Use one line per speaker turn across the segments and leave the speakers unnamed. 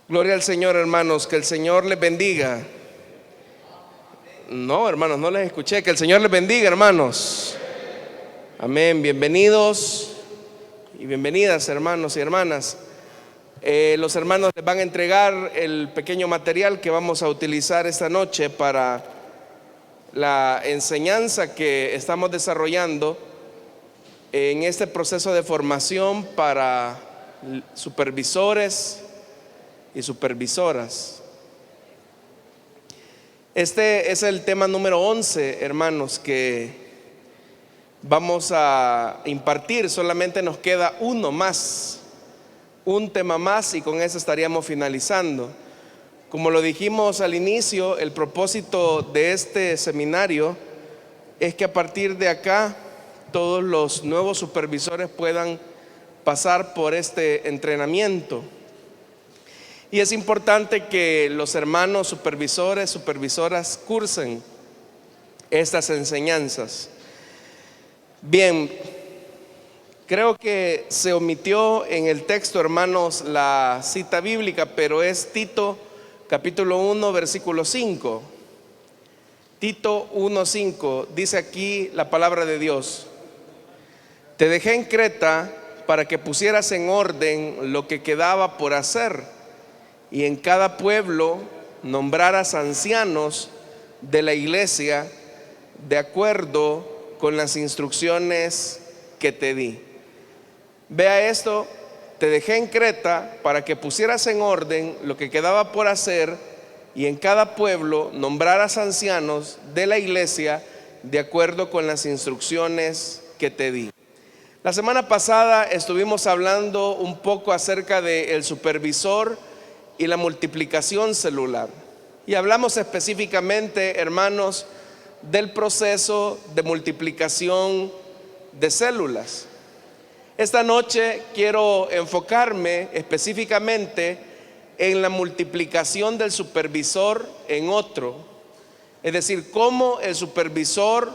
Gloria al Señor, hermanos, que el Señor les bendiga. No, hermanos, no les escuché. Que el Señor les bendiga, hermanos. Amén, bienvenidos y bienvenidas, hermanos y hermanas. Los hermanos les van a entregar el pequeño material que vamos a utilizar esta noche para la enseñanza que estamos desarrollando en este proceso de formación para supervisores y supervisoras. Este es el tema número 11, hermanos, que vamos a impartir. Solamente nos queda uno más, un tema más, y con eso estaríamos finalizando. Como lo dijimos al inicio, el propósito de este seminario es que a partir de acá todos los nuevos supervisores puedan pasar por este entrenamiento. Y es importante que los hermanos supervisores, supervisoras cursen estas enseñanzas. Bien, creo que se omitió en el texto, hermanos, la cita bíblica, pero es Tito capítulo 1, versículo 5. Tito 1:5, dice aquí la palabra de Dios: te dejé en Creta para que pusieras en orden lo que quedaba por hacer, y en cada pueblo nombraras ancianos de la iglesia de acuerdo con las instrucciones que te di. Vea esto: te dejé en Creta para que pusieras en orden lo que quedaba por hacer, y en cada pueblo nombraras ancianos de la iglesia de acuerdo con las instrucciones que te di. La semana pasada estuvimos hablando un poco acerca del supervisor y la multiplicación celular, y hablamos específicamente, hermanos, del proceso de multiplicación de células. Esta noche quiero enfocarme específicamente en la multiplicación del supervisor en otro, es decir, cómo el supervisor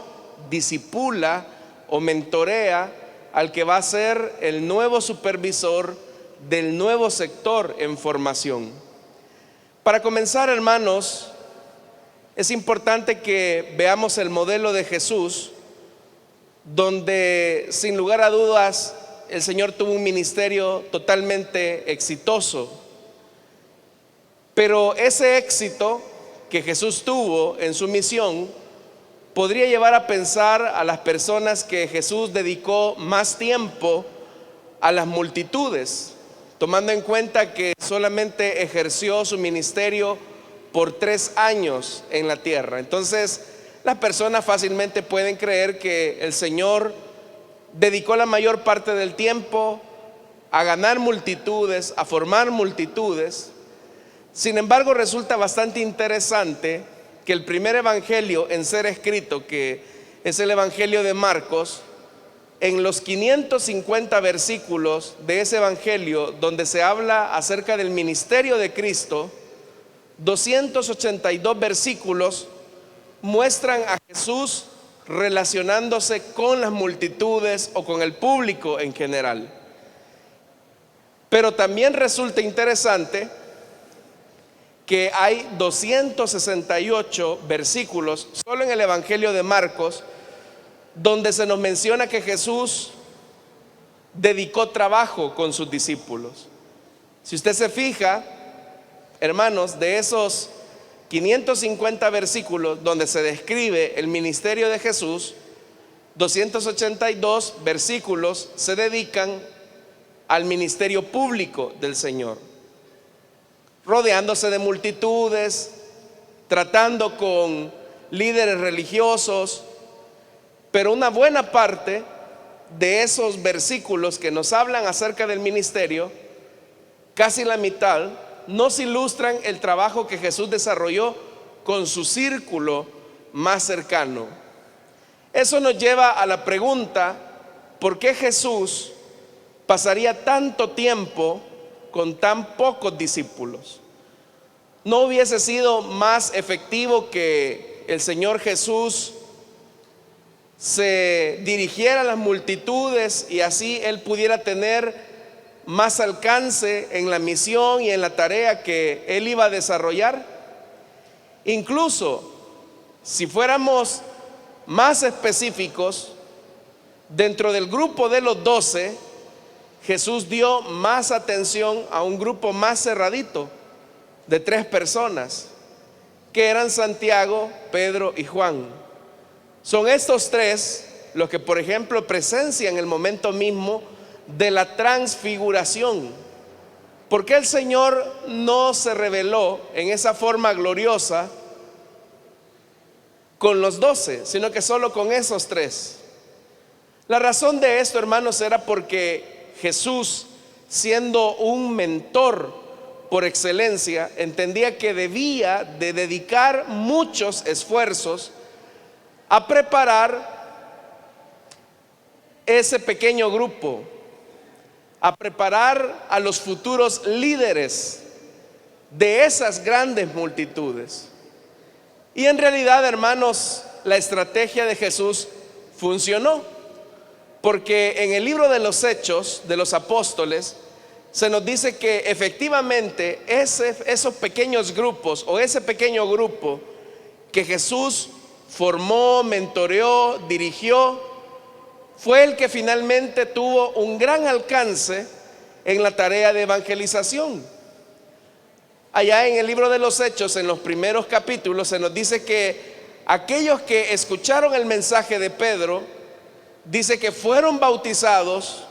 discipula o mentorea al que va a ser el nuevo supervisor del nuevo sector en formación. Para comenzar, hermanos, es importante que veamos el modelo de Jesús, donde sin lugar a dudas el Señor tuvo un ministerio totalmente exitoso. Pero ese éxito que Jesús tuvo en su misión podría llevar a pensar a las personas que Jesús dedicó más tiempo a las multitudes, tomando en cuenta que solamente ejerció su ministerio por 3 años en la tierra. Entonces, las personas fácilmente pueden creer que el Señor dedicó la mayor parte del tiempo a ganar multitudes, a formar multitudes. Sin embargo, resulta bastante interesante que el primer evangelio en ser escrito, que es el evangelio de Marcos, en los 550 versículos de ese evangelio, donde se habla acerca del ministerio de Cristo, 282 versículos muestran a Jesús relacionándose con las multitudes o con el público en general. Pero también resulta interesante que hay 268 versículos solo en el evangelio de Marcos, donde se nos menciona que Jesús dedicó trabajo con sus discípulos. Si usted se fija, hermanos, de esos 550 versículos donde se describe el ministerio de Jesús, 282 versículos se dedican al ministerio público del Señor, rodeándose de multitudes, tratando con líderes religiosos. Pero una buena parte de esos versículos que nos hablan acerca del ministerio, casi la mitad, nos ilustran el trabajo que Jesús desarrolló con su círculo más cercano. Eso nos lleva a la pregunta: ¿por qué Jesús pasaría tanto tiempo con tan pocos discípulos? ¿No hubiese sido más efectivo que el Señor Jesús se dirigiera a las multitudes y así Él pudiera tener más alcance en la misión y en la tarea que él iba a desarrollar. Incluso, si fuéramos más específicos, dentro del grupo de los 12, Jesús dio más atención a un grupo más cerradito de 3 personas, que eran Santiago, Pedro y Juan. Son estos 3 los que, por ejemplo, presencian el momento mismo de la transfiguración. ¿Por qué el Señor no se reveló en esa forma gloriosa con los 12, sino que solo con esos 3? La razón de esto, hermanos, era porque Jesús, siendo un mentor por excelencia, entendía que debía de dedicar muchos esfuerzos a preparar ese pequeño grupo, a preparar a los futuros líderes de esas grandes multitudes. Y en realidad, hermanos, la estrategia de Jesús funcionó, porque en el libro de los Hechos de los Apóstoles se nos dice que efectivamente esos pequeños grupos, o ese pequeño grupo que Jesús formó, mentoreó, dirigió, fue el que finalmente tuvo un gran alcance en la tarea de evangelización. Allá en el libro de los Hechos, en los primeros capítulos, se nos dice que aquellos que escucharon el mensaje de Pedro, dice que fueron bautizados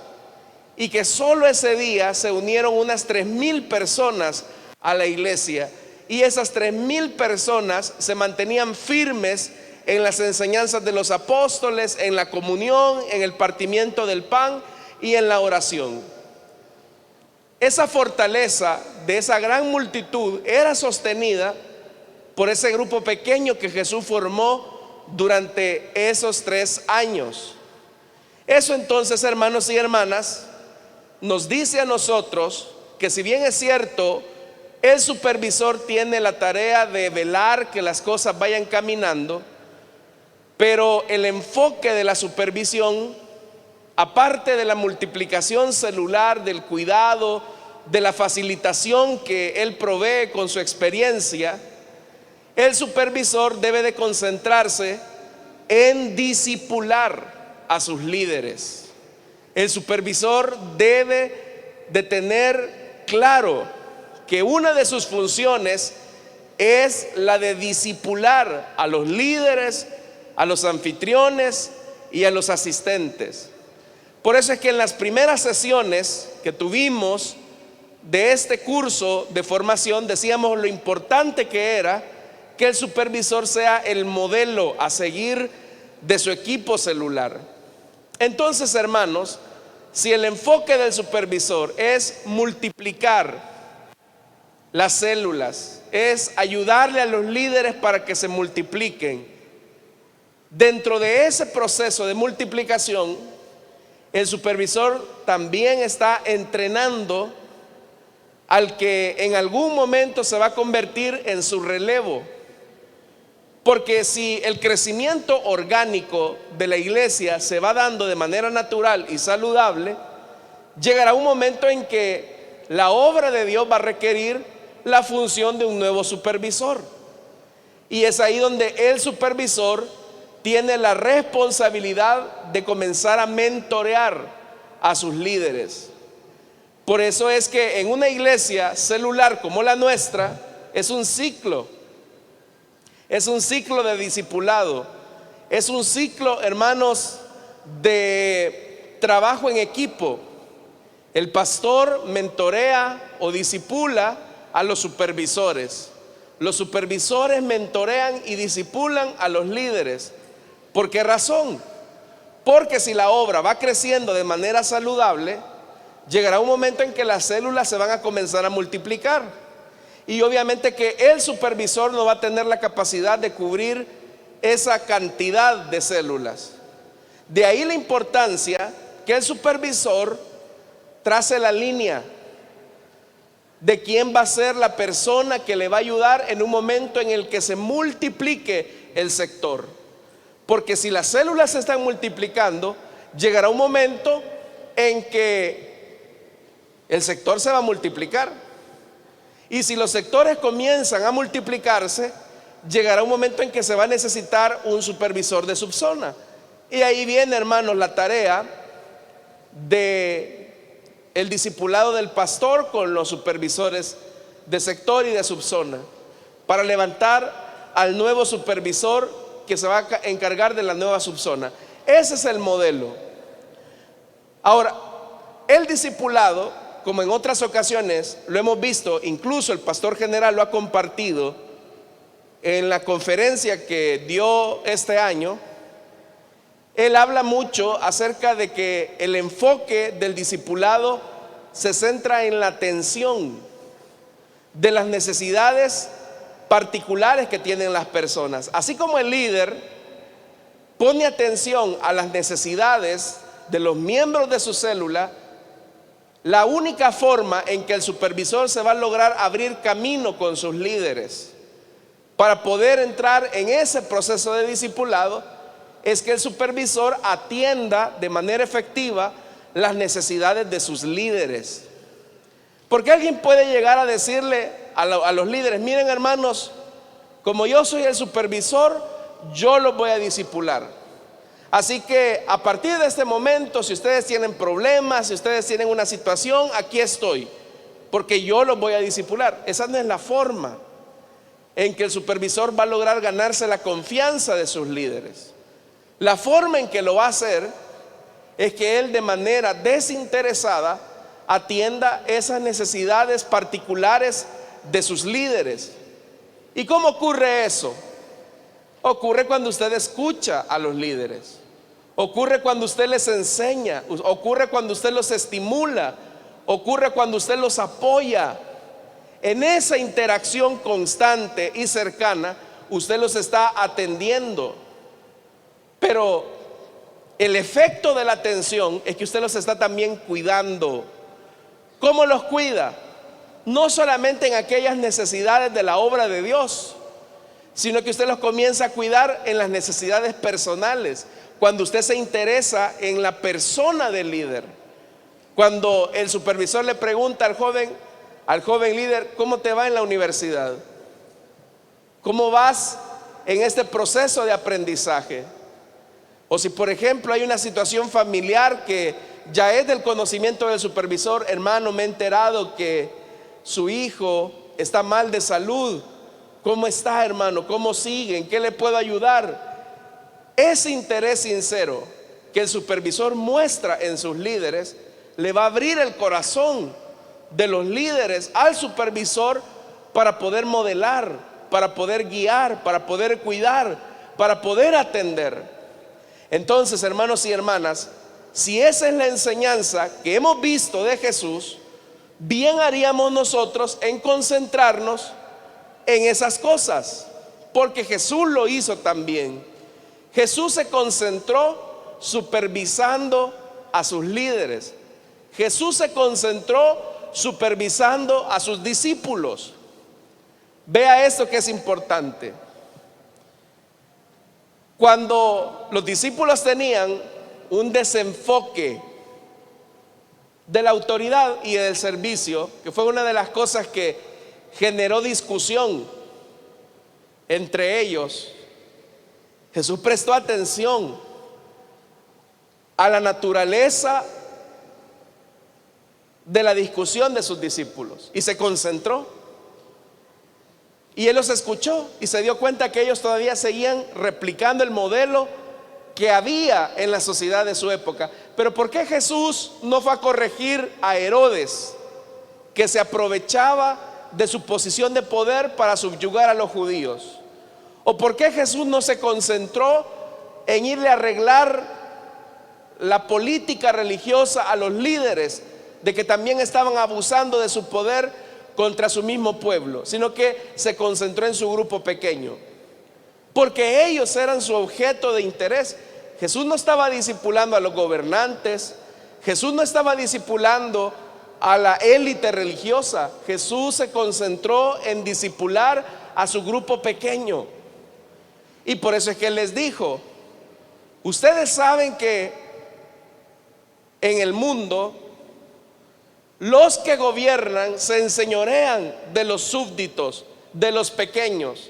y que solo ese día se unieron unas 3,000 personas a la iglesia. Y esas 3,000 personas se mantenían firmes en las enseñanzas de los apóstoles, en la comunión, en el partimiento del pan y en la oración. Esa fortaleza de esa gran multitud era sostenida por ese grupo pequeño que Jesús formó durante esos 3 años. Eso entonces, hermanos y hermanas, nos dice a nosotros que, si bien es cierto, el supervisor tiene la tarea de velar que las cosas vayan caminando, pero el enfoque de la supervisión, aparte de la multiplicación celular, del cuidado, de la facilitación que él provee con su experiencia, el supervisor debe de concentrarse en discipular a sus líderes. El supervisor debe de tener claro que una de sus funciones es la de discipular a los líderes, a los anfitriones y a los asistentes. Por eso es que en las primeras sesiones que tuvimos de este curso de formación decíamos lo importante que era que el supervisor sea el modelo a seguir de su equipo celular. Entonces, hermanos, si el enfoque del supervisor es multiplicar las células, es ayudarle a los líderes para que se multipliquen, dentro de ese proceso de multiplicación, el supervisor también está entrenando al que en algún momento se va a convertir en su relevo. Porque si el crecimiento orgánico de la iglesia se va dando de manera natural y saludable, llegará un momento en que la obra de Dios va a requerir la función de un nuevo supervisor. Y es ahí donde el supervisor tiene la responsabilidad de comenzar a mentorear a sus líderes. Por eso es que en una iglesia celular como la nuestra es un ciclo de discipulado, es un ciclo, hermanos, de trabajo en equipo. El pastor mentorea o discipula a los supervisores. Los supervisores mentorean y discipulan a los líderes. ¿Por qué razón? Porque si la obra va creciendo de manera saludable, llegará un momento en que las células se van a comenzar a multiplicar. Y obviamente que el supervisor no va a tener la capacidad de cubrir esa cantidad de células. De ahí la importancia que el supervisor trace la línea de quién va a ser la persona que le va a ayudar en un momento en el que se multiplique el sector. Porque si las células se están multiplicando, llegará un momento en que el sector se va a multiplicar. Y si los sectores comienzan a multiplicarse, llegará un momento en que se va a necesitar un supervisor de subzona. Y ahí viene, hermanos, la tarea de el discipulado del pastor con los supervisores de sector y de subzona, para levantar al nuevo supervisor que se va a encargar de la nueva subzona. Ese es el modelo. Ahora, el discipulado, como en otras ocasiones lo hemos visto, incluso el pastor general lo ha compartido en la conferencia que dio este año. Él habla mucho acerca de que el enfoque del discipulado se centra en la atención de las necesidades particulares que tienen las personas. Así como el líder pone atención a las necesidades de los miembros de su célula, la única forma en que el supervisor se va a lograr abrir camino con sus líderes para poder entrar en ese proceso de discipulado es que el supervisor atienda de manera efectiva las necesidades de sus líderes. Porque alguien puede llegar a decirle a los líderes: miren, hermanos, como yo soy el supervisor, yo los voy a discipular. Así que a partir de este momento, si ustedes tienen problemas, si ustedes tienen una situación, aquí estoy, porque yo los voy a discipular. Esa no es la forma en que el supervisor va a lograr ganarse la confianza de sus líderes. La forma en que lo va a hacer es que él, de manera desinteresada, atienda esas necesidades particulares de sus líderes. ¿Y cómo ocurre eso? Ocurre cuando usted escucha a los líderes, ocurre cuando usted les enseña, ocurre cuando usted los estimula, ocurre cuando usted los apoya. En esa interacción constante y cercana, usted los está atendiendo. Pero el efecto de la atención es que usted los está también cuidando. ¿Cómo los cuida? No solamente en aquellas necesidades de la obra de Dios, sino que usted los comienza a cuidar en las necesidades personales. Cuando usted se interesa en la persona del líder, cuando el supervisor le pregunta al joven líder: ¿cómo te va en la universidad? ¿Cómo vas en este proceso de aprendizaje? O si, por ejemplo, hay una situación familiar que ya es del conocimiento del supervisor: hermano, me he enterado que su hijo está mal de salud. ¿Cómo está, hermano? ¿Cómo sigue? ¿En qué le puedo ayudar? Ese interés sincero que el supervisor muestra en sus líderes le va a abrir el corazón de los líderes al supervisor para poder modelar, para poder guiar, para poder cuidar, para poder atender. Entonces, hermanos y hermanas, si esa es la enseñanza que hemos visto de Jesús, bien haríamos nosotros en concentrarnos en esas cosas, porque Jesús lo hizo también. Jesús se concentró supervisando a sus líderes. Jesús se concentró supervisando a sus discípulos. Vea esto que es importante. Cuando los discípulos tenían un desenfoque de la autoridad y del servicio, que fue una de las cosas que generó discusión entre ellos, Jesús prestó atención a la naturaleza de la discusión de sus discípulos y se concentró. Y él los escuchó y se dio cuenta que ellos todavía seguían replicando el modelo que había en la sociedad de su época. Pero ¿por qué Jesús no fue a corregir a Herodes, que se aprovechaba de su posición de poder para subyugar a los judíos? ¿O por qué Jesús no se concentró en irle a arreglar la política religiosa a los líderes, de que también estaban abusando de su poder contra su mismo pueblo, sino que se concentró en su grupo pequeño? Porque ellos eran su objeto de interés. Jesús no estaba discipulando a los gobernantes, Jesús no estaba discipulando a la élite religiosa. Jesús se concentró en discipular a su grupo pequeño. Y por eso es que Él les dijo: ustedes saben que en el mundo Los que gobiernan se enseñorean de los súbditos, de los pequeños.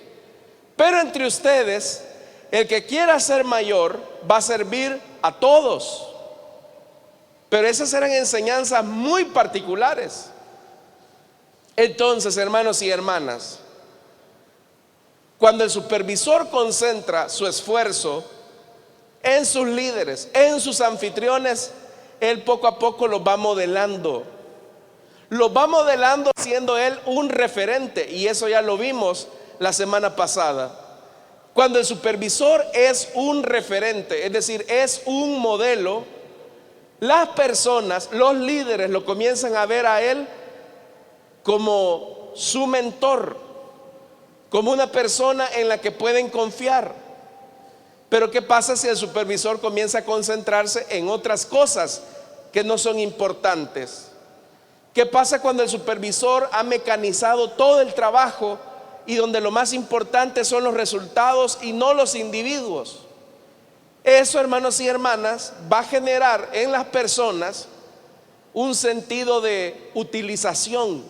Pero entre ustedes, el que quiera ser mayor va a servir a todos. Pero esas eran enseñanzas muy particulares. Entonces, hermanos y hermanas, cuando el supervisor concentra su esfuerzo en sus líderes, en sus anfitriones, él poco a poco los va modelando. Los va modelando siendo él un referente. Y eso ya lo vimos la semana pasada. Cuando el supervisor es un referente, es decir, es un modelo, las personas, los líderes lo comienzan a ver a él como su mentor, como una persona en la que pueden confiar. Pero ¿qué pasa si el supervisor comienza a concentrarse en otras cosas que no son importantes? ¿Qué pasa cuando el supervisor ha mecanizado todo el trabajo y donde lo más importante son los resultados y no los individuos? Eso, hermanos y hermanas, va a generar en las personas un sentido de utilización.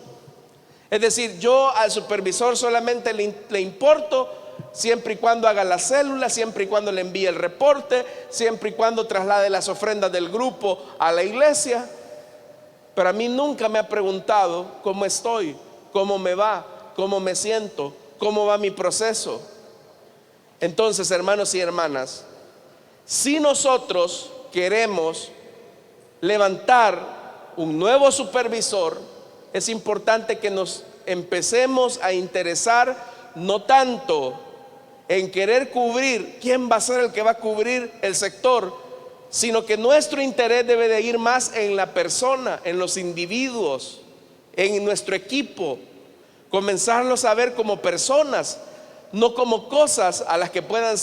Es decir, yo al supervisor solamente le importo siempre y cuando haga la célula, siempre y cuando le envíe el reporte, siempre y cuando traslade las ofrendas del grupo a la iglesia. Pero a mí nunca me ha preguntado cómo estoy, cómo me va, cómo me siento, cómo va mi proceso. Entonces, hermanos y hermanas, si nosotros queremos levantar un nuevo supervisor, es importante que nos empecemos a interesar no tanto en querer cubrir quién va a ser el que va a cubrir el sector, sino que nuestro interés debe de ir más en la persona, en los individuos, en nuestro equipo. Comenzarlos a ver como personas, no como cosas a las que puedan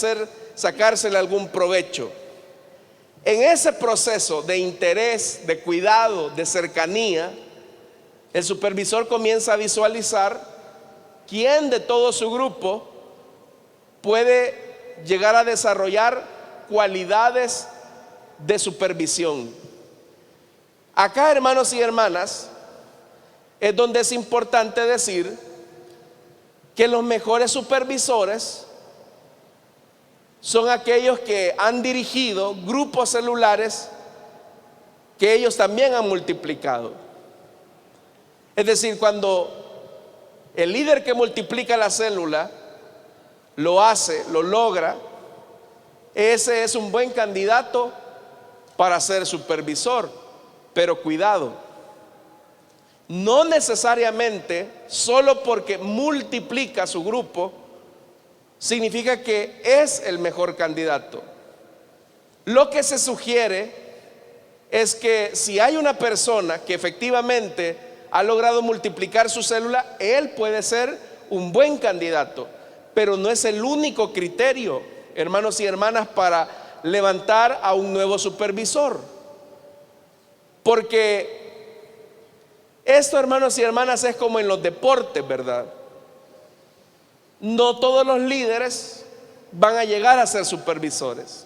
sacársele algún provecho. En ese proceso de interés, de cuidado, de cercanía, el supervisor comienza a visualizar quién de todo su grupo puede llegar a desarrollar cualidades de supervisión. Acá, hermanos y hermanas, es donde es importante decir que los mejores supervisores son aquellos que han dirigido grupos celulares que ellos también han multiplicado. Es decir, cuando el líder que multiplica la célula lo hace, lo logra, ese es un buen candidato para ser supervisor. Pero cuidado, no necesariamente solo porque multiplica su grupo significa que es el mejor candidato. Lo que se sugiere es que si hay una persona que efectivamente ha logrado multiplicar su célula, él puede ser un buen candidato, pero no es el único criterio, hermanos y hermanas, para levantar a un nuevo supervisor. Porque esto, hermanos y hermanas, es como en los deportes, ¿verdad? No todos los líderes van a llegar a ser supervisores.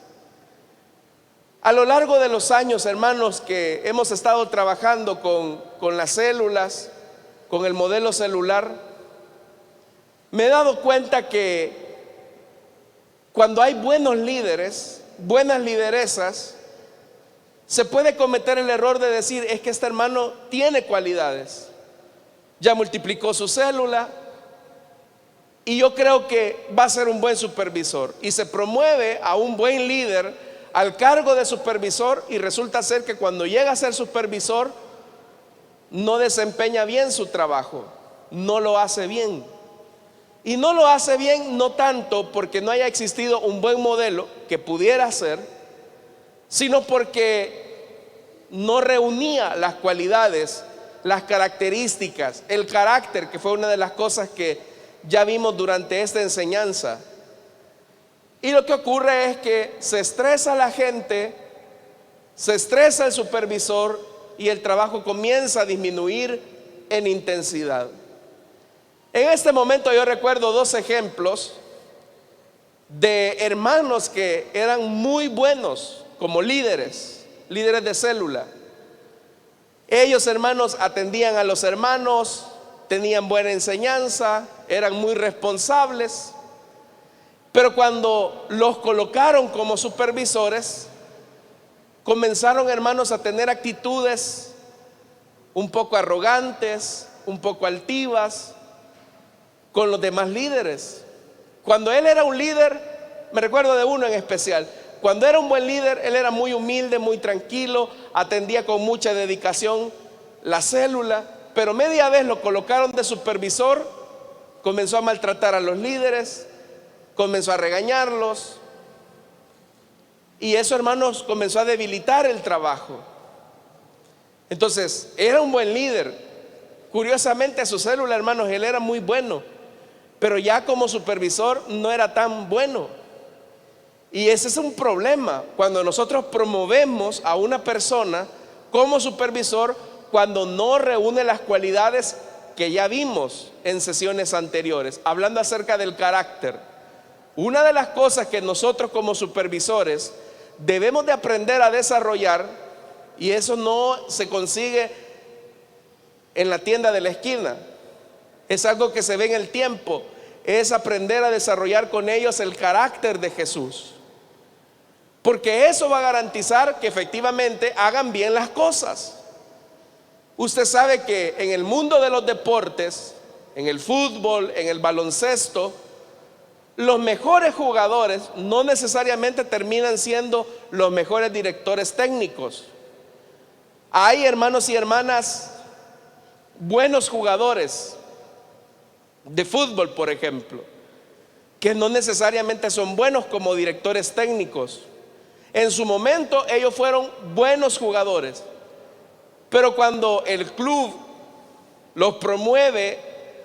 A lo largo de los años, hermanos, que hemos estado trabajando con las células, con el modelo celular, me he dado cuenta que cuando hay buenos líderes, buenas lideresas, se puede cometer el error de decir: es que este hermano tiene cualidades, ya multiplicó su célula y yo creo que va a ser un buen supervisor. Y se promueve a un buen líder al cargo de supervisor, y resulta ser que cuando llega a ser supervisor no desempeña bien su trabajo, no lo hace bien. Y no lo hace bien no tanto porque no haya existido un buen modelo que pudiera ser, sino porque no reunía las cualidades, las características, el carácter, que fue una de las cosas que ya vimos durante esta enseñanza. Y lo que ocurre es que se estresa la gente, se estresa el supervisor y el trabajo comienza a disminuir en intensidad. En este momento yo recuerdo dos ejemplos de hermanos que eran muy buenos como líderes de célula. Ellos, hermanos, atendían a los hermanos, tenían buena enseñanza, eran muy responsables. Pero cuando los colocaron como supervisores, comenzaron, hermanos, a tener actitudes un poco arrogantes, un poco altivas con los demás líderes. Cuando él era un líder, me recuerdo de uno en especial, cuando era un buen líder, él era muy humilde, muy tranquilo, atendía con mucha dedicación la célula, pero media vez lo colocaron de supervisor, comenzó a maltratar a los líderes, comenzó a regañarlos, y eso, hermanos, comenzó a debilitar el trabajo. Entonces, era un buen líder. Curiosamente, a su célula, hermanos, él era muy bueno, pero ya como supervisor no era tan bueno. Y ese es un problema cuando nosotros promovemos a una persona como supervisor cuando no reúne las cualidades que ya vimos en sesiones anteriores, hablando acerca del carácter. Una de las cosas que nosotros como supervisores debemos de aprender a desarrollar, y eso no se consigue en la tienda de la esquina, es algo que se ve en el tiempo, es aprender a desarrollar con ellos el carácter de Jesús, porque eso va a garantizar que efectivamente hagan bien las cosas. Usted sabe que en el mundo de los deportes, en el fútbol, en el baloncesto, los mejores jugadores no necesariamente terminan siendo los mejores directores técnicos. Hay, hermanos y hermanas, buenos jugadores de fútbol, por ejemplo, que no necesariamente son buenos como directores técnicos. En su momento ellos fueron buenos jugadores, pero cuando el club los promueve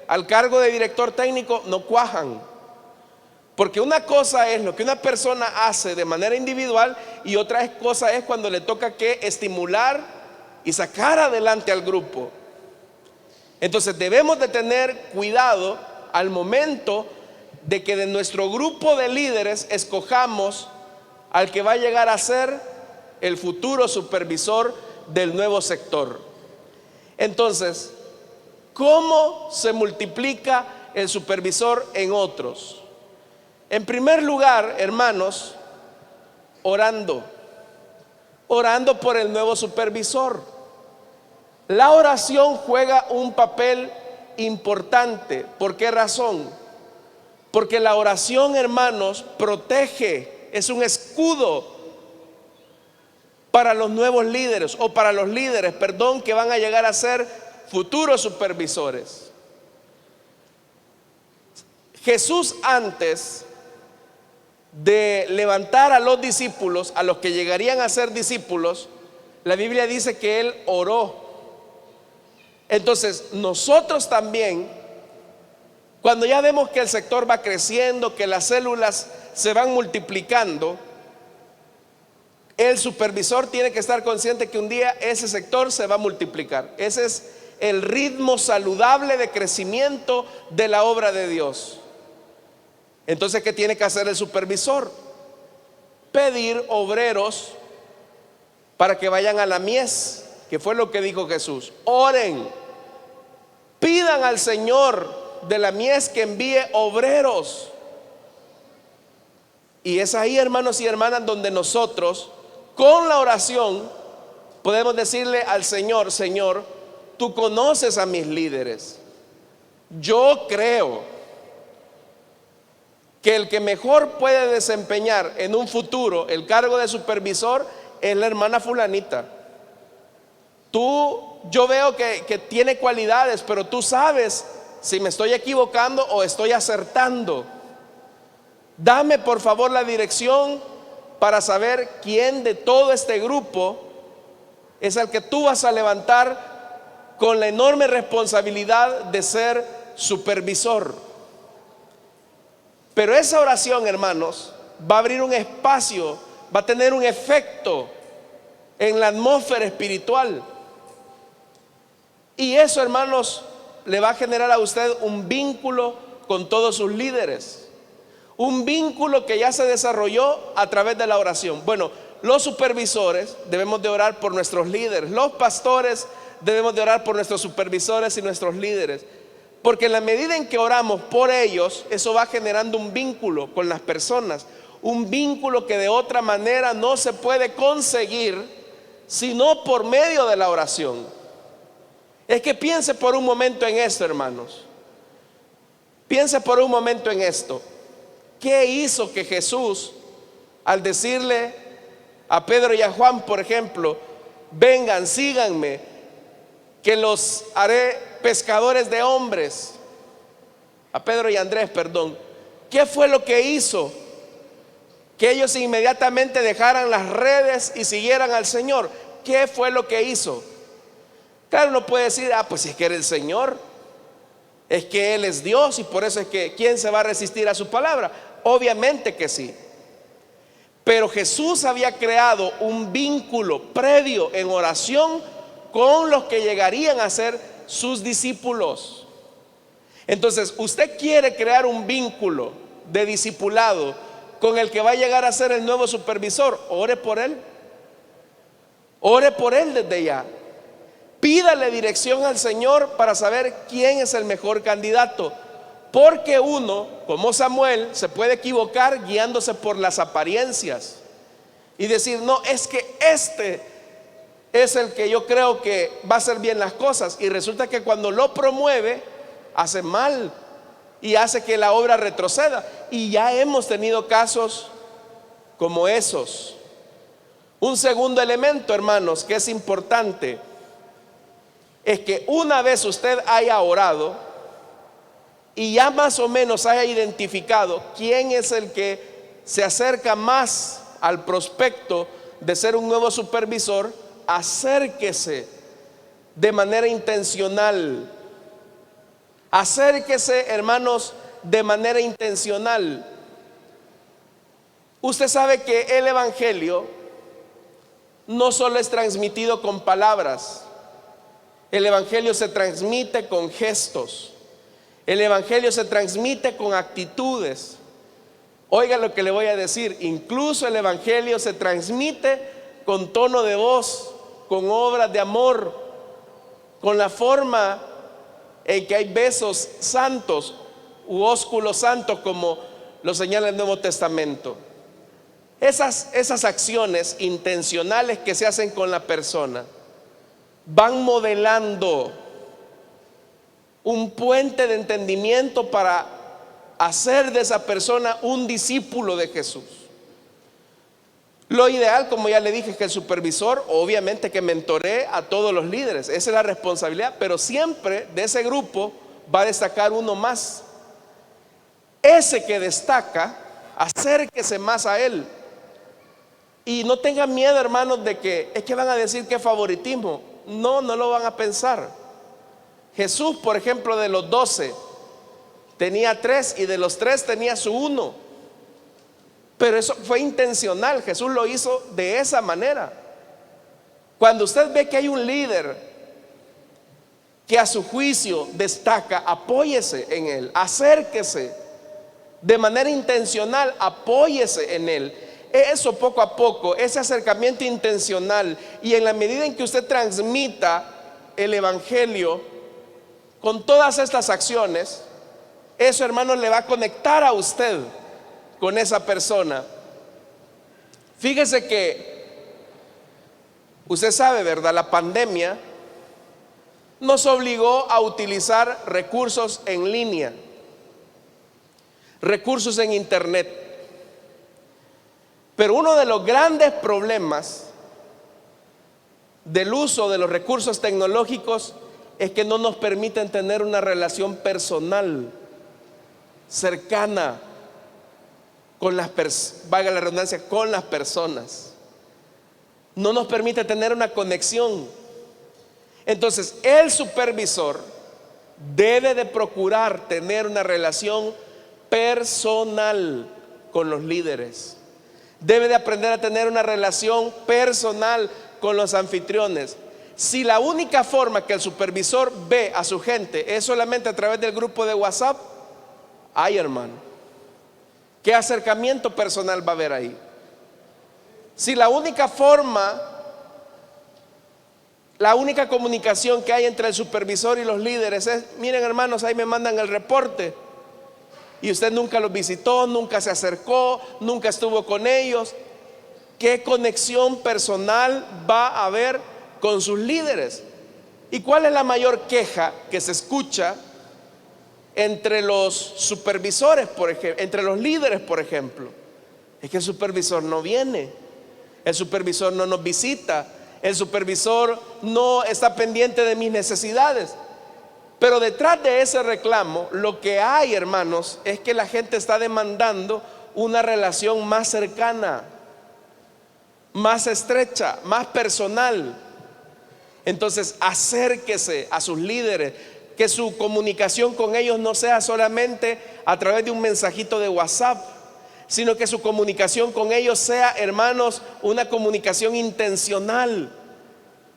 al cargo de director técnico, no cuajan. Porque una cosa es lo que una persona hace de manera individual, y otra cosa es cuando le toca que estimular y sacar adelante al grupo. Entonces debemos de tener cuidado al momento de que de nuestro grupo de líderes escojamos al que va a llegar a ser el futuro supervisor del nuevo sector. Entonces, ¿cómo se multiplica el supervisor en otros? En primer lugar, hermanos, orando por el nuevo supervisor. La oración juega un papel importante. ¿Por qué razón? Porque la oración, hermanos, protege, es un escudo para los nuevos líderes, o para los líderes, perdón, que van a llegar a ser futuros supervisores. Jesús, antes de levantar a los discípulos, a los que llegarían a ser discípulos, la Biblia dice que Él oró. Entonces nosotros también, cuando ya vemos que el sector va creciendo, que las células se van multiplicando, el supervisor tiene que estar consciente que un día ese sector se va a multiplicar. Ese es el ritmo saludable de crecimiento de la obra de Dios. Entonces, ¿qué tiene que hacer el supervisor? Pedir obreros para que vayan a la mies, que fue lo que dijo Jesús. Oren, pidan al Señor de la mies que envíe obreros. Y es ahí, hermanos y hermanas, donde nosotros, con la oración, podemos decirle al Señor: Señor, tú conoces a mis líderes. Yo creo que el que mejor puede desempeñar en un futuro el cargo de supervisor es la hermana fulanita. Yo veo que tiene cualidades, pero tú sabes si me estoy equivocando o estoy acertando. Dame por favor la dirección para saber quién de todo este grupo es el que tú vas a levantar con la enorme responsabilidad de ser supervisor. Pero esa oración, hermanos, va a abrir un espacio, va a tener un efecto en la atmósfera espiritual. Y eso, hermanos, le va a generar a usted un vínculo con todos sus líderes. Un vínculo que ya se desarrolló a través de la oración. Bueno, los supervisores debemos de orar por nuestros líderes. Los pastores debemos de orar por nuestros supervisores y nuestros líderes. Porque en la medida en que oramos por ellos, eso va generando un vínculo con las personas. Un vínculo que de otra manera no se puede conseguir sino por medio de la oración. Es que piense por un momento en esto, hermanos. Piense por un momento en esto. ¿Qué hizo que Jesús, al decirle a Pedro y a Juan, por ejemplo, vengan, síganme, que los haré pescadores de hombres? A Pedro y Andrés, perdón. ¿Qué fue lo que hizo que ellos inmediatamente dejaran las redes y siguieran al Señor? ¿Qué fue lo que hizo? Claro, uno puede decir, pues es que era el Señor, es que Él es Dios y por eso es que ¿quién se va a resistir a su palabra? Obviamente que sí. Pero Jesús había creado un vínculo previo en oración con los que llegarían a ser sus discípulos. Entonces, usted quiere crear un vínculo de discipulado con el que va a llegar a ser el nuevo supervisor. Ore por él. Ore por él desde ya. Pídale dirección al Señor para saber quién es el mejor candidato. Porque uno, como Samuel, se puede equivocar guiándose por las apariencias y decir, no, es que este es el que yo creo que va a hacer bien las cosas. Y resulta que cuando lo promueve, hace mal y hace que la obra retroceda. Y ya hemos tenido casos como esos. Un segundo elemento, hermanos, que es importante, es que una vez usted haya orado y ya más o menos haya identificado quién es el que se acerca más al prospecto de ser un nuevo supervisor, acérquese de manera intencional. Acérquese, hermanos, de manera intencional. Usted sabe que el Evangelio no solo es transmitido con palabras. El Evangelio se transmite con gestos. El Evangelio se transmite con actitudes. Oiga lo que le voy a decir. Incluso el Evangelio se transmite con tono de voz, con obras de amor, con la forma en que hay besos santos u ósculos santos, como lo señala el Nuevo Testamento. Esas acciones intencionales que se hacen con la persona van modelando un puente de entendimiento para hacer de esa persona un discípulo de Jesús. Lo ideal, como ya le dije, es que el supervisor, obviamente que mentoree a todos los líderes. Esa es la responsabilidad, pero siempre de ese grupo va a destacar uno más. Ese que destaca, acérquese más a él. Y no tengan miedo, hermanos, de que es que van a decir que es favoritismo. No, no lo van a pensar. Jesús, por ejemplo, de los 12 tenía 3 y de los 3 tenía su 1. Pero eso fue intencional. Jesús lo hizo de esa manera. Cuando usted ve que hay un líder que a su juicio destaca, apóyese en él, acérquese de manera intencional, apóyese en él. Eso poco a poco, ese acercamiento intencional, y en la medida en que usted transmita el Evangelio con todas estas acciones, eso, hermanos, le va a conectar a usted con esa persona. Fíjese que usted sabe, ¿verdad? La pandemia nos obligó a utilizar recursos en línea, recursos en internet. Pero uno de los grandes problemas del uso de los recursos tecnológicos es que no nos permiten tener una relación personal, cercana, con valga la redundancia, con las personas. No nos permite tener una conexión. Entonces, el supervisor debe de procurar tener una relación personal con los líderes. Debe de aprender a tener una relación personal con los anfitriones. Si la única forma que el supervisor ve a su gente es solamente a través del grupo de WhatsApp, ay, hermano, ¿qué acercamiento personal va a haber ahí? Si la única forma La única comunicación que hay entre el supervisor y los líderes es: miren, hermanos, ahí me mandan el reporte. Y usted nunca los visitó, nunca se acercó, nunca estuvo con ellos. ¿Qué conexión personal va a haber con sus líderes? ¿Y cuál es la mayor queja que se escucha entre los supervisores, por ejemplo, entre los líderes, por ejemplo? Es que el supervisor no viene, el supervisor no nos visita, el supervisor no está pendiente de mis necesidades. Pero detrás de ese reclamo, lo que hay, hermanos, es que la gente está demandando una relación más cercana, más estrecha, más personal. Entonces, acérquese a sus líderes, que su comunicación con ellos no sea solamente a través de un mensajito de WhatsApp, sino que su comunicación con ellos sea, hermanos, una comunicación intencional.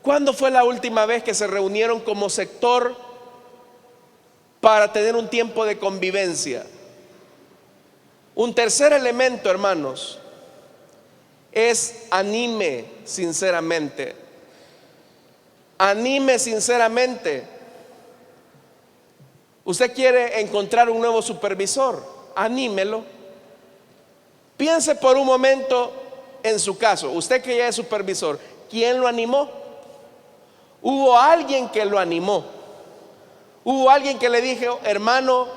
¿Cuándo fue la última vez que se reunieron como sector para tener un tiempo de convivencia? Un tercer elemento, hermanos, es anime sinceramente. Anime sinceramente. Usted quiere encontrar un nuevo supervisor, anímelo. Piense por un momento en su caso, usted que ya es supervisor, ¿quién lo animó? Hubo alguien que lo animó. Hubo alguien que le dijo: hermano,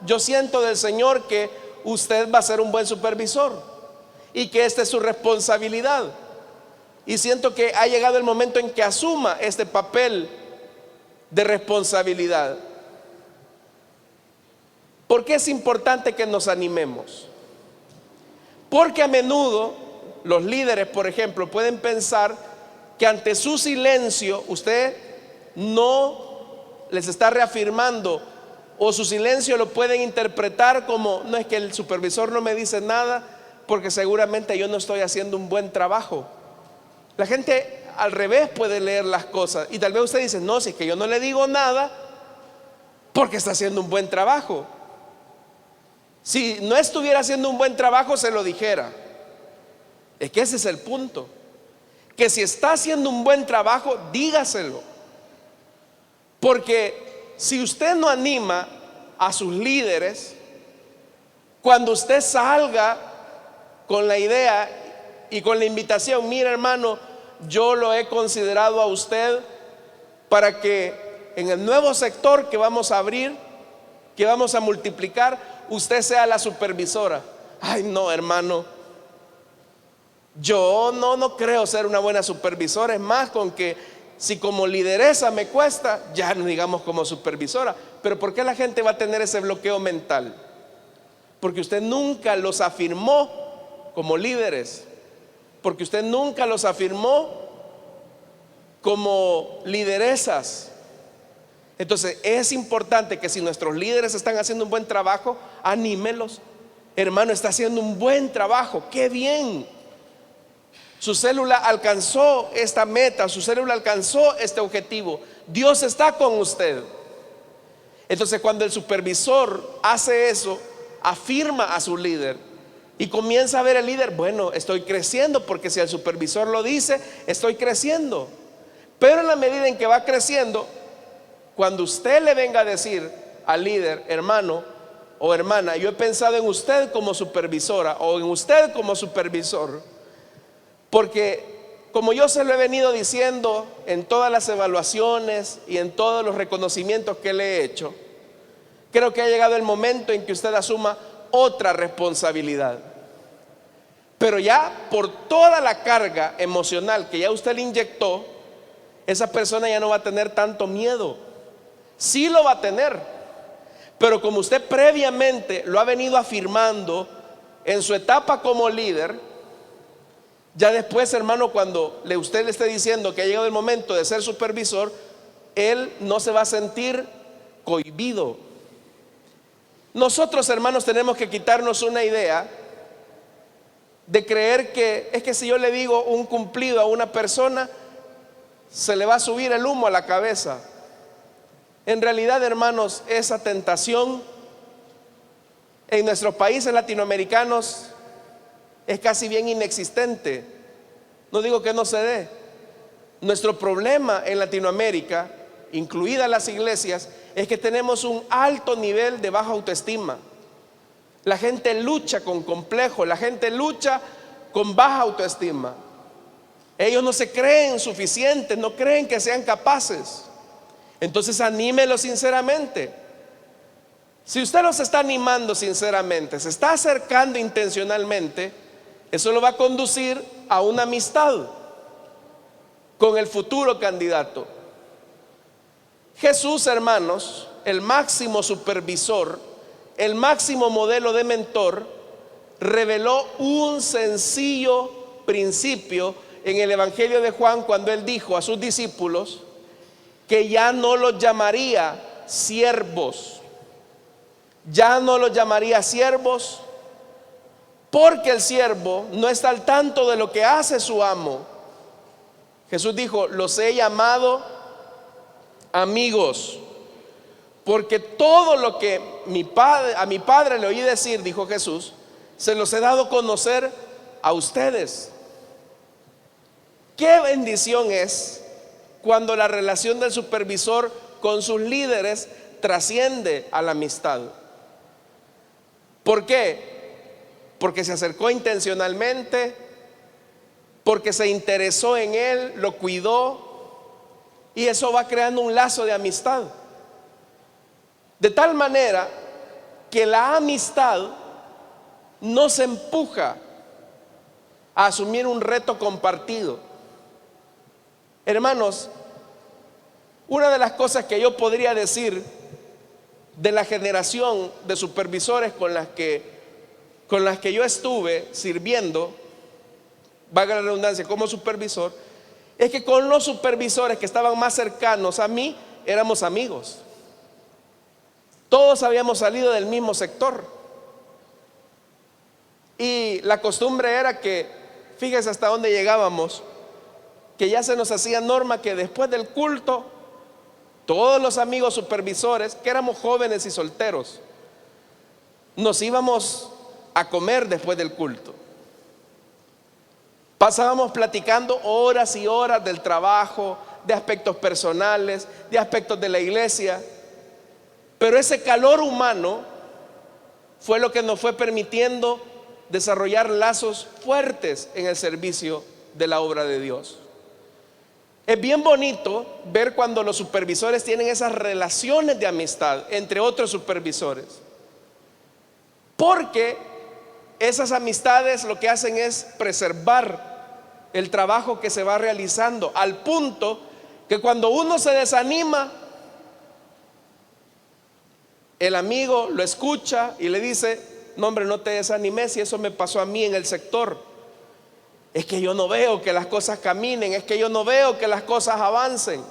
yo siento del Señor que usted va a ser un buen supervisor y que esta es su responsabilidad, y siento que ha llegado el momento en que asuma este papel de responsabilidad. ¿Por qué es importante que nos animemos? Porque a menudo los líderes, por ejemplo, pueden pensar que ante su silencio usted no les está reafirmando, o su silencio lo pueden interpretar como: no, es que el supervisor no me dice nada porque seguramente yo no estoy haciendo un buen trabajo. La gente al revés puede leer las cosas, y tal vez usted dice: no, si es que yo no le digo nada porque está haciendo un buen trabajo. Si no estuviera haciendo un buen trabajo, se lo dijera. Es que ese es el punto, que si está haciendo un buen trabajo, dígaselo. Porque si usted no anima a sus líderes, cuando usted salga con la idea y con la invitación: mira, hermano, yo lo he considerado a usted para que en el nuevo sector que vamos a abrir, que vamos a multiplicar, usted sea la supervisora. Ay, no, hermano, yo no creo ser una buena supervisora. Es más, con que si como lideresa me cuesta, ya no digamos como supervisora. Pero ¿por qué la gente va a tener ese bloqueo mental? Porque usted nunca los afirmó como líderes, porque usted nunca los afirmó como lideresas. Entonces es importante que si nuestros líderes están haciendo un buen trabajo, anímelos. Hermano, está haciendo un buen trabajo, qué bien. Su célula alcanzó esta meta, su célula alcanzó este objetivo. Dios está con usted. Entonces, cuando el supervisor hace eso, afirma a su líder y comienza a ver el líder: bueno, estoy creciendo, porque si el supervisor lo dice, estoy creciendo. Pero en la medida en que va creciendo, cuando usted le venga a decir al líder: hermano o hermana, yo he pensado en usted como supervisora o en usted como supervisor, porque como yo se lo he venido diciendo en todas las evaluaciones y en todos los reconocimientos que le he hecho, creo que ha llegado el momento en que usted asuma otra responsabilidad. Pero ya por toda la carga emocional que ya usted le inyectó, esa persona ya no va a tener tanto miedo. Sí lo va a tener, pero como usted previamente lo ha venido afirmando en su etapa como líder, ya después, hermano, cuando usted le esté diciendo que ha llegado el momento de ser supervisor, él no se va a sentir cohibido. Nosotros, hermanos, tenemos que quitarnos una idea de creer que es que si yo le digo un cumplido a una persona, se le va a subir el humo a la cabeza. En realidad, hermanos, esa tentación en nuestros países latinoamericanos es casi bien inexistente. No digo que no se dé, Nuestro problema en Latinoamérica, incluidas las iglesias, es que tenemos un alto nivel de baja autoestima. La gente lucha con complejos, la gente lucha con baja autoestima. Ellos no se creen suficientes, no creen que sean capaces. Entonces anímelo sinceramente. Si usted los está animando sinceramente, se está acercando intencionalmente, eso lo va a conducir a una amistad con el futuro candidato. Jesús, hermanos, el máximo supervisor, el máximo modelo de mentor, reveló un sencillo principio en el Evangelio de Juan cuando él dijo a sus discípulos que ya no los llamaría siervos. Ya no los llamaría siervos porque el siervo no está al tanto de lo que hace su amo. Jesús dijo: los he llamado amigos, porque todo lo que a mi Padre le oí decir, dijo Jesús, se los he dado a conocer a ustedes. Qué bendición es cuando la relación del supervisor con sus líderes trasciende a la amistad. ¿Por qué? Porque se acercó intencionalmente, porque se interesó en él, lo cuidó, y eso va creando un lazo de amistad. De tal manera que la amistad no se empuja a asumir un reto compartido. Hermanos, una de las cosas que yo podría decir de la generación de supervisores con las que yo estuve sirviendo, valga la redundancia, como supervisor, es que con los supervisores que estaban más cercanos a mí, éramos amigos. Todos habíamos salido del mismo sector. Y la costumbre era que, fíjese hasta dónde llegábamos, que ya se nos hacía norma que después del culto, todos los amigos supervisores, que éramos jóvenes y solteros, nos íbamos a comer después del culto. Pasábamos platicando horas y horas del trabajo, de aspectos personales, de aspectos de la iglesia. Pero ese calor humano fue lo que nos fue permitiendo desarrollar lazos fuertes en el servicio de la obra de Dios. Es bien bonito ver cuando los supervisores tienen esas relaciones de amistad entre otros supervisores, porque esas amistades lo que hacen es preservar el trabajo que se va realizando, al punto que cuando uno se desanima, el amigo lo escucha y le dice: no, hombre, no te desanimes, si eso me pasó a mí en el sector. Es que yo no veo que las cosas caminen, es que yo no veo que las cosas avancen.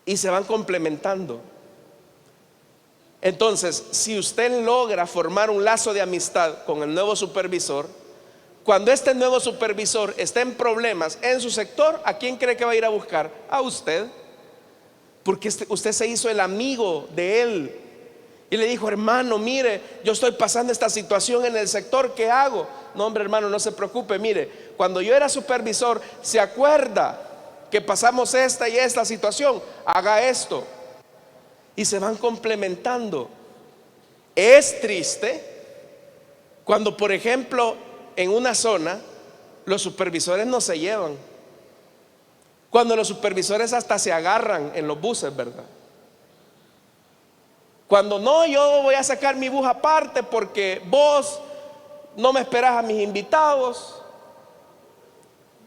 Y se van complementando. Entonces, si usted logra formar un lazo de amistad con el nuevo supervisor, cuando este nuevo supervisor esté en problemas en su sector, ¿a quién cree que va a ir a buscar? A usted. Porque usted se hizo el amigo de él y le dijo: hermano, mire, yo estoy pasando esta situación en el sector, ¿qué hago? No, hombre, hermano, no se preocupe, mire, cuando yo era supervisor, ¿se acuerda que pasamos esta y esta situación? Haga esto. Y se van complementando. Es triste cuando, por ejemplo, en una zona los supervisores no se llevan, cuando los supervisores hasta se agarran en los buses, ¿verdad? Cuando no, yo voy a sacar mi bus aparte porque vos no me esperás a mis invitados.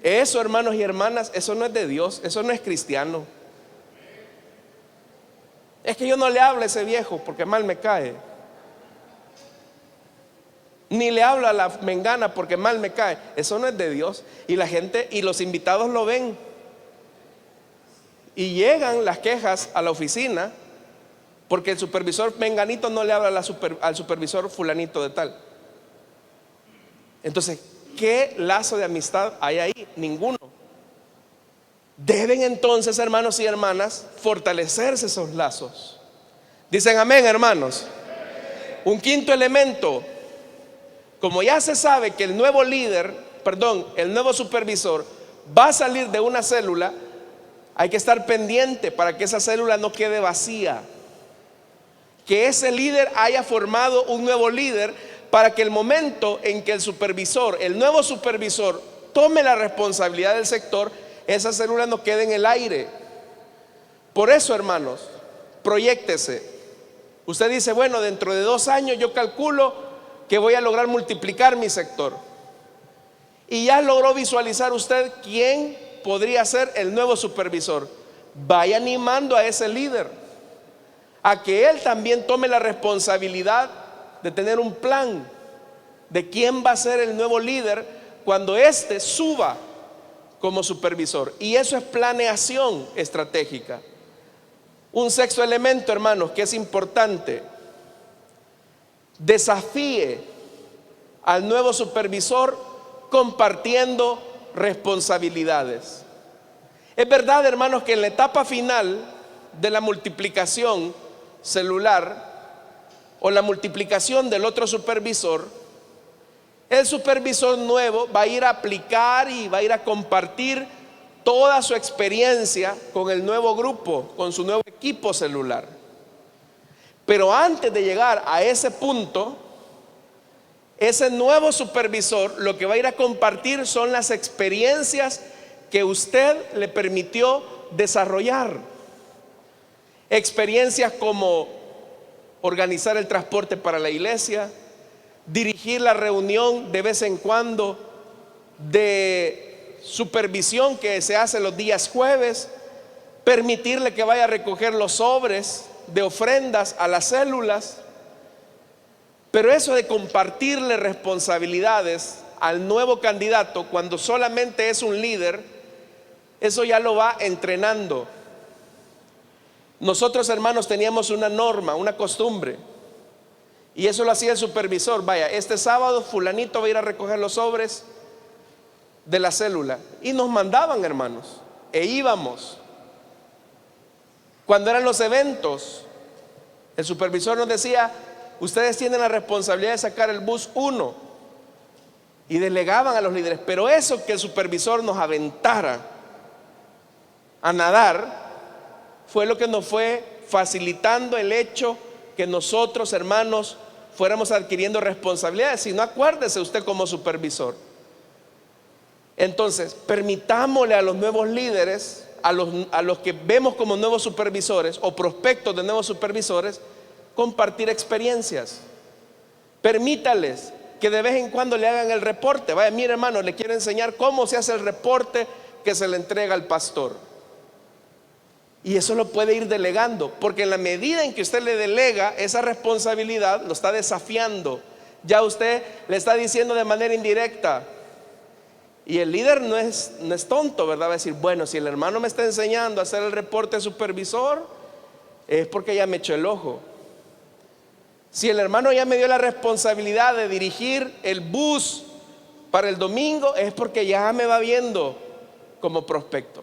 Eso, hermanos y hermanas, eso no es de Dios, eso no es cristiano. Es que yo no le hablo a ese viejo porque mal me cae, ni le hablo a la mengana porque mal me cae. Eso no es de Dios. Y la gente y los invitados lo ven, y llegan las quejas a la oficina porque el supervisor menganito no le habla al supervisor fulanito de tal. Entonces, ¿qué lazo de amistad hay ahí? Ninguno. Deben entonces, hermanos y hermanas, fortalecerse esos lazos. Dicen amén, hermanos. Un quinto elemento: como ya se sabe que el nuevo líder el nuevo supervisor va a salir de una célula, hay que estar pendiente para que esa célula no quede vacía. Que ese líder haya formado un nuevo líder para que el momento en que el nuevo supervisor, tome la responsabilidad del sector, esa célula no quede en el aire. Por eso, hermanos, proyéctese. Usted dice, bueno, dentro de 2 años yo calculo que voy a lograr multiplicar mi sector. Y ya logró visualizar usted quién podría ser el nuevo supervisor. Vaya animando a ese líder a que él también tome la responsabilidad de tener un plan de quién va a ser el nuevo líder cuando éste suba como supervisor. Y eso es planeación estratégica. Un sexto elemento, hermanos, que es importante: desafíe al nuevo supervisor compartiendo responsabilidades. Es verdad, hermanos, que en la etapa final de la multiplicación celular o la multiplicación del otro supervisor, el supervisor nuevo va a ir a aplicar y va a ir a compartir toda su experiencia con el nuevo grupo, con su nuevo equipo celular. Pero antes de llegar a ese punto, ese nuevo supervisor lo que va a ir a compartir son las experiencias que usted le permitió desarrollar. Experiencias como organizar el transporte para la iglesia, dirigir la reunión de vez en cuando de supervisión que se hace los días jueves, permitirle que vaya a recoger los sobres de ofrendas a las células. Pero eso de compartirle responsabilidades al nuevo candidato cuando solamente es un líder, eso ya lo va entrenando. Nosotros, hermanos, teníamos una norma, una costumbre, y eso lo hacía el supervisor. Vaya, este sábado fulanito va a ir a recoger los sobres de la célula, y nos mandaban, hermanos, e íbamos. Cuando eran los eventos, el supervisor nos decía: ustedes tienen la responsabilidad de sacar el bus 1, y delegaban a los líderes. Pero eso que el supervisor nos aventara a nadar fue lo que nos fue facilitando el hecho que nosotros, hermanos, fuéramos adquiriendo responsabilidades. Si no, acuérdese usted como supervisor. Entonces, permitámosle a los nuevos líderes, a los que vemos como nuevos supervisores o prospectos de nuevos supervisores, compartir experiencias. Permítales que de vez en cuando le hagan el reporte. Vaya, mire, hermano, le quiero enseñar cómo se hace el reporte que se le entrega al pastor. Y eso lo puede ir delegando, porque en la medida en que usted le delega esa responsabilidad, lo está desafiando. Ya usted le está diciendo de manera indirecta. Y el líder no es tonto, ¿verdad? Va a decir, bueno, si el hermano me está enseñando a hacer el reporte supervisor, es porque ya me echó el ojo. Si el hermano ya me dio la responsabilidad de dirigir el bus para el domingo, es porque ya me va viendo como prospecto.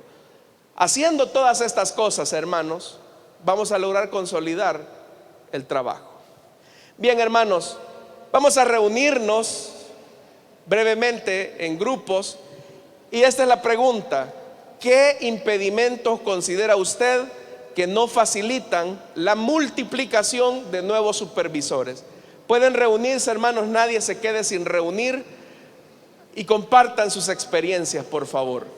Haciendo todas estas cosas, hermanos, vamos a lograr consolidar el trabajo. Bien, hermanos, vamos a reunirnos brevemente en grupos, y esta es la pregunta: ¿qué impedimentos considera usted que no facilitan la multiplicación de nuevos supervisores? Pueden reunirse, hermanos, nadie se quede sin reunir, y compartan sus experiencias, por favor.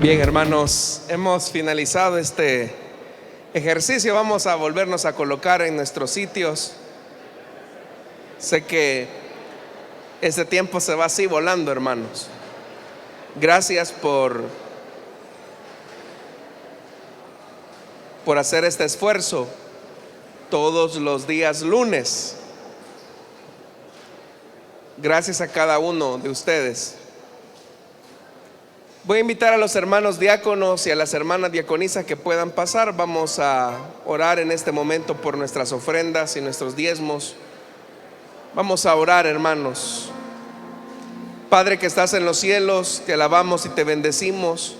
Bien, hermanos, hemos finalizado este ejercicio. Vamos a volvernos a colocar en nuestros sitios. Sé que este tiempo se va así volando, hermanos. Gracias por hacer este esfuerzo todos los días lunes. Gracias a cada uno de ustedes. Voy a invitar a los hermanos diáconos y a las hermanas diaconisas que puedan pasar. Vamos a orar en este momento por nuestras ofrendas y nuestros diezmos. Vamos a orar, hermanos. Padre que estás en los cielos, te alabamos y te bendecimos,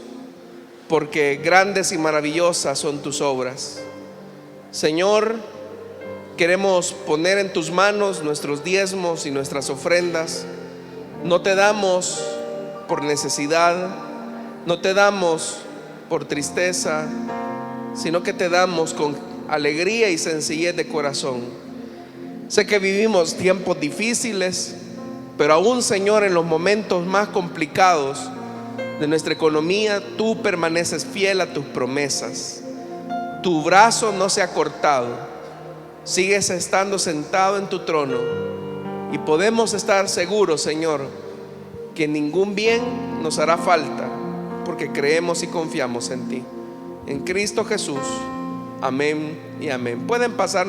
porque grandes y maravillosas son tus obras. Señor, queremos poner en tus manos nuestros diezmos y nuestras ofrendas. No te damos por necesidad, no te damos por tristeza, sino que te damos con alegría y sencillez de corazón. Sé que vivimos tiempos difíciles, pero aún, Señor, en los momentos más complicados de nuestra economía, tú permaneces fiel a tus promesas. Tu brazo no se ha cortado, sigues estando sentado en tu trono, y podemos estar seguros, Señor, que ningún bien nos hará falta, porque creemos y confiamos en ti. En Cristo Jesús. Amén y amén. Pueden pasar